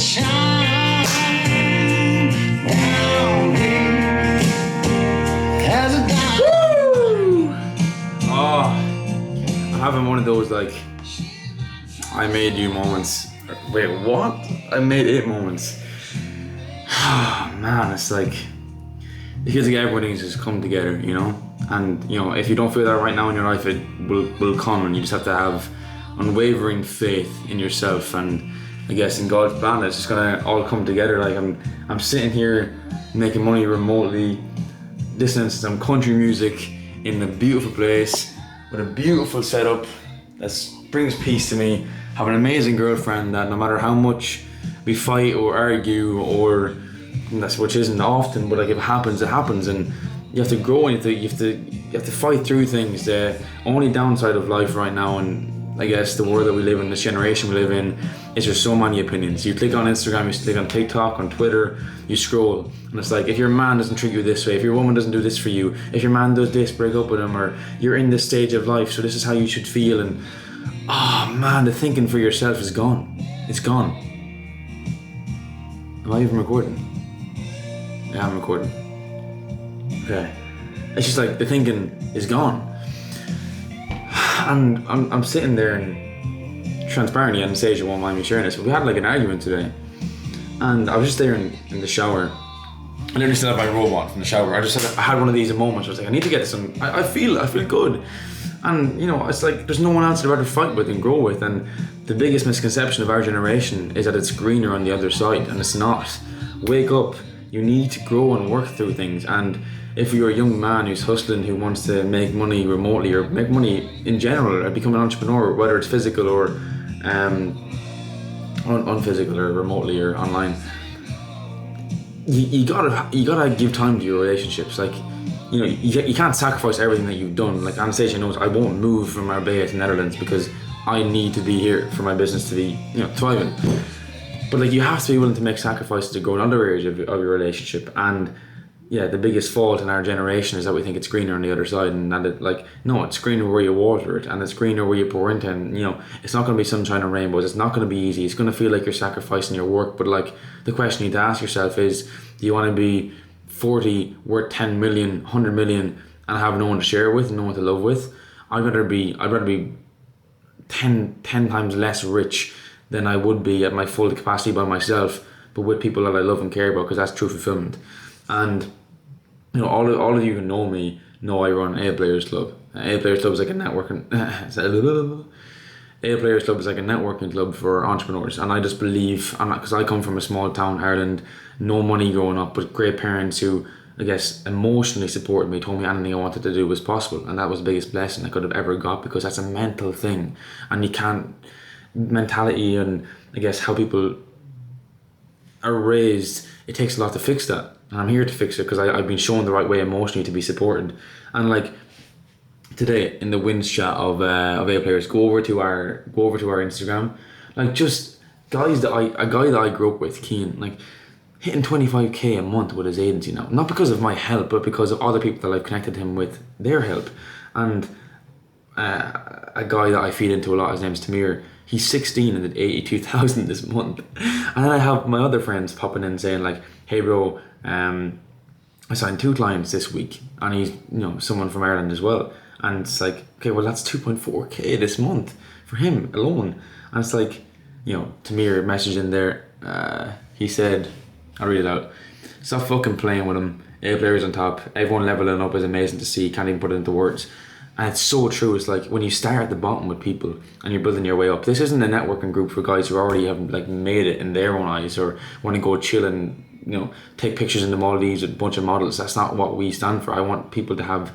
shine down as a diamond. Oh, I'm having one of those like I made you moments. Wait, what? I made it moments. Man, it's like it feels like everything needs to just come together, you know. And you know, if you don't feel that right now in your life, it will come, and you just have to have unwavering faith in yourself and I guess in God's plan. It's just gonna all come together. Like I'm sitting here making money remotely, listening to some country music in a beautiful place with a beautiful setup that brings peace to me. Have an amazing girlfriend that no matter how much we fight or argue, or which isn't often, but like if it happens, and you have to grow and you have to fight through things. The only downside of life right now, and I guess the world that we live in, this generation we live in, is there's so many opinions. You click on Instagram, you click on TikTok, on Twitter, you scroll, and it's like if your man doesn't treat you this way, if your woman doesn't do this for you, if your man does this, break up with him, or you're in this stage of life, so this is how you should feel. And oh man, the thinking for yourself is gone. It's gone. Am I even recording? Yeah, I'm recording. Okay. It's just like the thinking is gone. And I'm sitting there and transparently, and Sage won't mind me sharing this, but we had like an argument today. And I was just there in the shower. I literally set up my robot from the shower. I had one of these moments where I was like, I need to get some, I feel good. And you know, it's like there's no one else to rather fight with and grow with. And the biggest misconception of our generation is that it's greener on the other side, and it's not. Wake up. You need to grow and work through things. And if you're a young man who's hustling, who wants to make money remotely or make money in general or become an entrepreneur, whether it's physical or unphysical or remotely or online, you gotta give time to your relationships. Like, you know, you can't sacrifice everything that you've done. Like Anastasia knows, I won't move from Marbella to Netherlands because I need to be here for my business to be, you know, thriving. But like, you have to be willing to make sacrifices to grow in other areas of your relationship. And yeah, the biggest fault in our generation is that we think it's greener on the other side, and that no, it's greener where you water it, and it's greener where you pour into it. And you know, it's not going to be sunshine and rainbows. It's not going to be easy. It's going to feel like you're sacrificing your work. But like, the question you need to ask yourself is, do you want to be 40, worth 10 million, 100 million, and have no one to share with, no one to love with? I'd rather be 10 times less rich than I would be at my full capacity by myself, but with people that I love and care about, because that's true fulfillment. And you know, all of you who know me know I run A Players Club. A Players Club is like a networking. A Players Club is like a networking club for entrepreneurs, and I just believe, because I come from a small town, Ireland, no money growing up, but great parents who, I guess, emotionally supported me, told me anything I wanted to do was possible, and that was the biggest blessing I could have ever got, because that's a mental thing, and you can't, mentality and I guess how people are raised, it takes a lot to fix that. And I'm here to fix it because I've been shown the right way emotionally to be supported. And like today in the wins chat of A Players, go over to our Instagram, like just a guy that I grew up with, Keane, like hitting 25k a month with his agency now, not because of my help, but because of other people that I've connected him with, their help. And a guy that I feed into a lot, his name's Tamir. He's 16 and did 82,000 this month. And then I have my other friends popping in saying like, hey bro, I signed 2 clients this week, and he's, you know, someone from Ireland as well. And it's like, okay, well that's 2.4k this month for him alone. And it's like, you know, Tamir messaged in there, he said, I'll read it out. Stop fucking playing with him. A Players on top. Everyone leveling up is amazing to see. Can't even put it into words. And it's so true. It's like when you start at the bottom with people and you're building your way up. This isn't a networking group for guys who already have like made it in their own eyes, or want to go chill and, you know, take pictures in the Maldives with a bunch of models. That's not what we stand for. I want people to have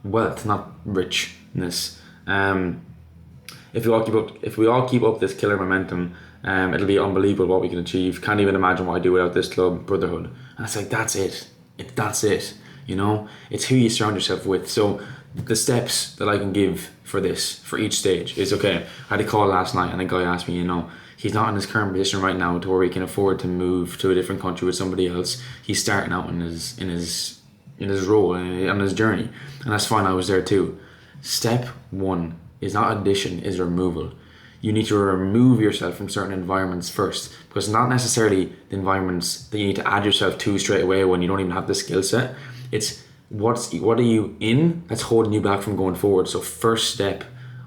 wealth, not richness. If we all keep up this killer momentum, it'll be unbelievable what we can achieve. Can't even imagine what I do without this club, brotherhood. And it's like, that's it. That's it. You know, it's who you surround yourself with. So the steps that I can give for this, for each stage, is okay. I had a call last night and a guy asked me, you know, he's not in his current position right now to where he can afford to move to a different country with somebody else. He's starting out in his role and on his journey, and that's fine. I was there too. Step 1 is not addition, is removal. you need to remove yourself from certain environments first, because not necessarily the environments that you need to add yourself to straight away when you don't even have the skill set. It's what are you in that's holding you back from going forward. So first step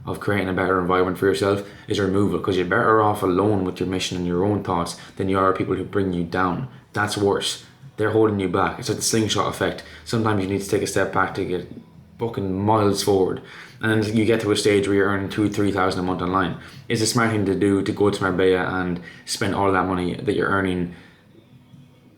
of creating a better environment for yourself is removal, because you're better off alone with your mission and your own thoughts than you are people who bring you down. That's worse. They're holding you back. It's like the slingshot effect. Sometimes you need to take a step back to get fucking miles forward, and then you get to a stage where you're earning 2,000-3,000 a month online. Is a smart thing to do to go to Marbella and spend all that money that you're earning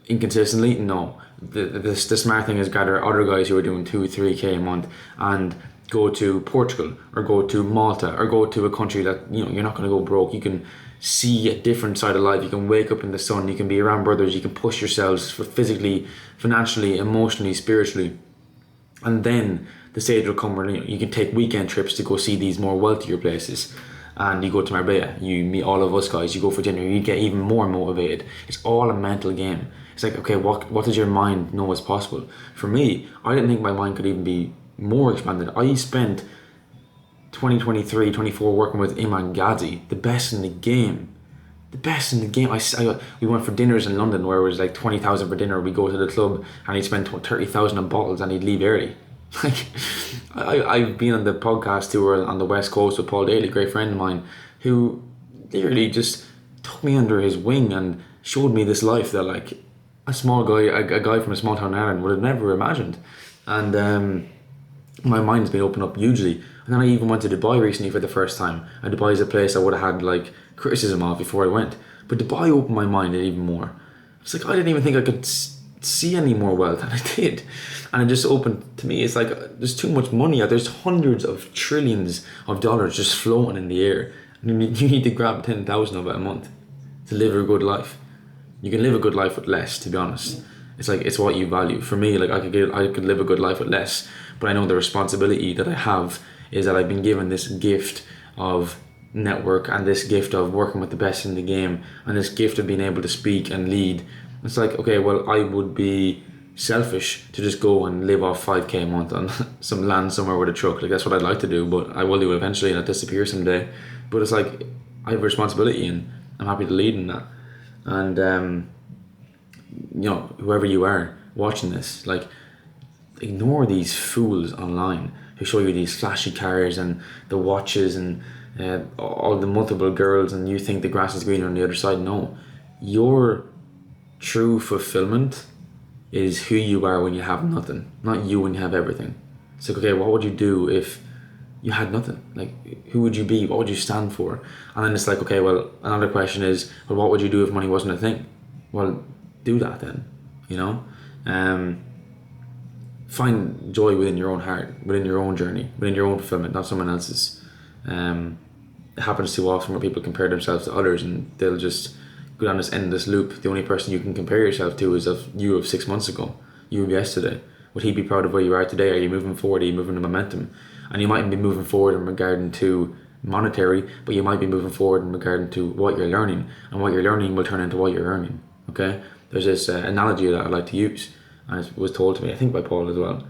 inconsistently? No. The smart thing is gather other guys who are doing 2-3k a month and go to Portugal or go to Malta or go to a country that you're not going to go broke. You can see a different side of life. You can wake up in the sun. You can be around brothers. You can push yourselves for physically, financially, emotionally, spiritually. And then the stage will come where you can take weekend trips to go see these more wealthier places. And you go to Marbella, you meet all of us guys, you go for dinner, you get even more motivated. It's all a mental game. It's like, okay, what does your mind know is possible? For me, I didn't think my mind could even be more expanded. I spent 2023, 24 working with Iman Ghazi, the best in the game. The best in the game. We went for dinners in London where it was like 20,000 for dinner. We go to the club and he'd spend 30,000 on bottles and he'd leave early. Like, I've been on the podcast tour on the West Coast with Paul Daly, a great friend of mine, who literally just took me under his wing and showed me this life that like a small guy, a guy from a small town in Ireland would have never imagined. And my mind's been opened up hugely. And then I even went to Dubai recently for the first time. And Dubai is a place I would have had like criticism of before I went. But Dubai opened my mind even more. It's like I didn't even think I could see any more wealth, and I did. And it just opened to me. It's like there's too much money out. There's hundreds of trillions of dollars just floating in the air. And you need to grab 10,000 of it a month to live a good life. You can live a good life with less, to be honest. It's like, it's what you value. For me, like I could live a good life with less, but I know the responsibility that I have is that I've been given this gift of network and this gift of working with the best in the game and this gift of being able to speak and lead. It's like, okay, well, I would be selfish to just go and live off 5k a month on some land somewhere with a truck. Like, that's what I'd like to do, but I will do eventually and it'll disappear someday. But it's like, I have a responsibility and I'm happy to lead in that. And whoever you are watching this, like, ignore these fools online who show you these flashy cars and the watches and all the multiple girls, and you think the grass is greener on the other side. No, your true fulfillment is who you are when you have nothing, not you when you have everything. It's like, okay, what would you do if you had nothing? Like, who would you be? What would you stand for? And then it's like, okay, well, another question is, well, what would you do if money wasn't a thing? Well, do that then, find joy within your own heart, within your own journey, within your own fulfillment, not someone else's. It happens too often where people compare themselves to others and they'll just go down this endless loop. The only person you can compare yourself to is you of 6 months ago, you of yesterday. Would he be proud of where you are today? Are you moving forward? Are you moving to momentum? And you mightn't be moving forward in regard to monetary, but you might be moving forward in regard to what you're learning, and what you're learning will turn into what you're earning. Okay, there's this analogy that I like to use, and it was told to me, I think by Paul as well.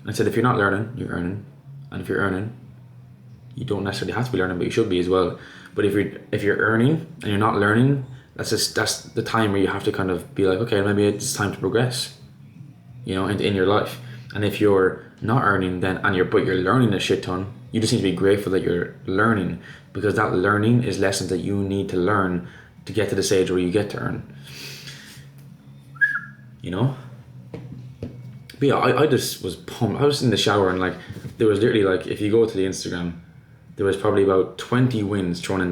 And I said, if you're not learning, you're earning, and if you're earning, you don't necessarily have to be learning, but you should be as well. But if you're earning and you're not learning, that's the time where you have to kind of be like, okay, maybe it's time to progress, in your life. And if you're not earning, then but you're learning a shit ton, you just need to be grateful that you're learning, because that learning is lessons that you need to learn to get to the stage where you get to earn. But yeah, I just was pumped. I was in the shower and like there was literally, like, if you go to the Instagram, there was probably about 20 wins thrown in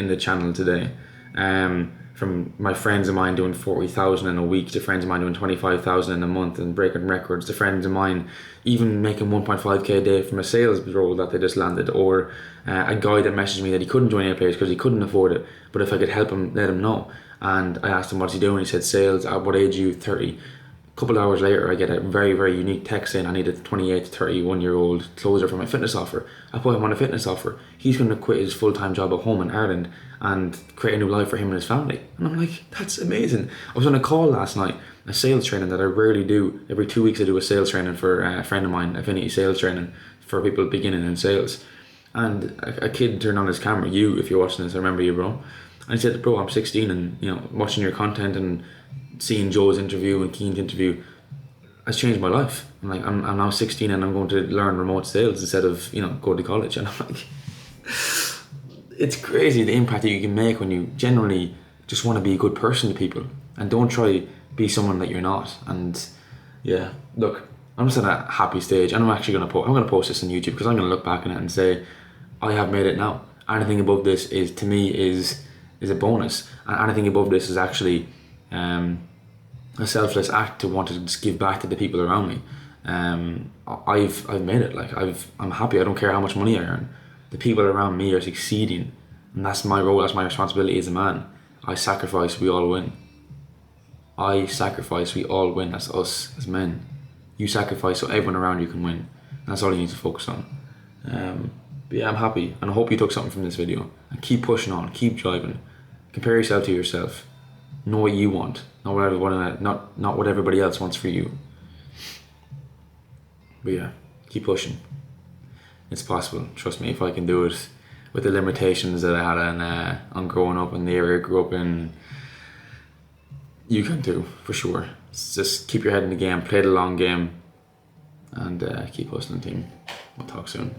the channel today. From my friends of mine doing 40,000 in a week, to friends of mine doing 25,000 in a month and breaking records, to friends of mine even making 1.5k a day from a sales role that they just landed, or a guy that messaged me that he couldn't join A-Players because he couldn't afford it, but if I could help him, let him know. And I asked him what's he doing. He said sales. At what age are you? 30. A couple of hours later, I get a very, very unique text saying I need a 28 to 31 year old closer for my fitness offer. I put him on a fitness offer. He's going to quit his full-time job at home in Ireland and create a new life for him and his family. And I'm like, that's amazing. I was on a call last night, a sales training that I rarely do. Every 2 weeks I do a sales training for a friend of mine, Affinity Sales Training, for people beginning in sales. And a kid turned on his camera, you, if you're watching this, I remember you, bro. And he said, bro, I'm 16 and, you know, watching your content and seeing Joe's interview and Keen's interview has changed my life. I'm now 16 and I'm going to learn remote sales instead of, you know, go to college. And I'm like, it's crazy the impact that you can make when you genuinely just want to be a good person to people and don't try be someone that you're not. And yeah, look, I'm just at a happy stage, and I'm actually going to post this on YouTube because I'm going to look back on it and say I have made it now. Anything above this is, to me, is a bonus, and anything above this is actually a selfless act to want to just give back to the people around me. I've made it. Like, I'm happy. I don't care how much money I earn. The people around me are succeeding, and that's my role. That's my responsibility as a man. I sacrifice, we all win. I sacrifice, we all win. That's us as men. You sacrifice so everyone around you can win. And that's all you need to focus on. But yeah, I'm happy, and I hope you took something from this video. And keep pushing on, keep driving. Compare yourself to yourself. Know what you want, not what everybody else wants for you. But yeah, keep pushing. It's possible. Trust me, if I can do it with the limitations that I had on growing up in the area I grew up in, you can too, for sure. Just keep your head in the game, play the long game, and keep hustling, team. We'll talk soon.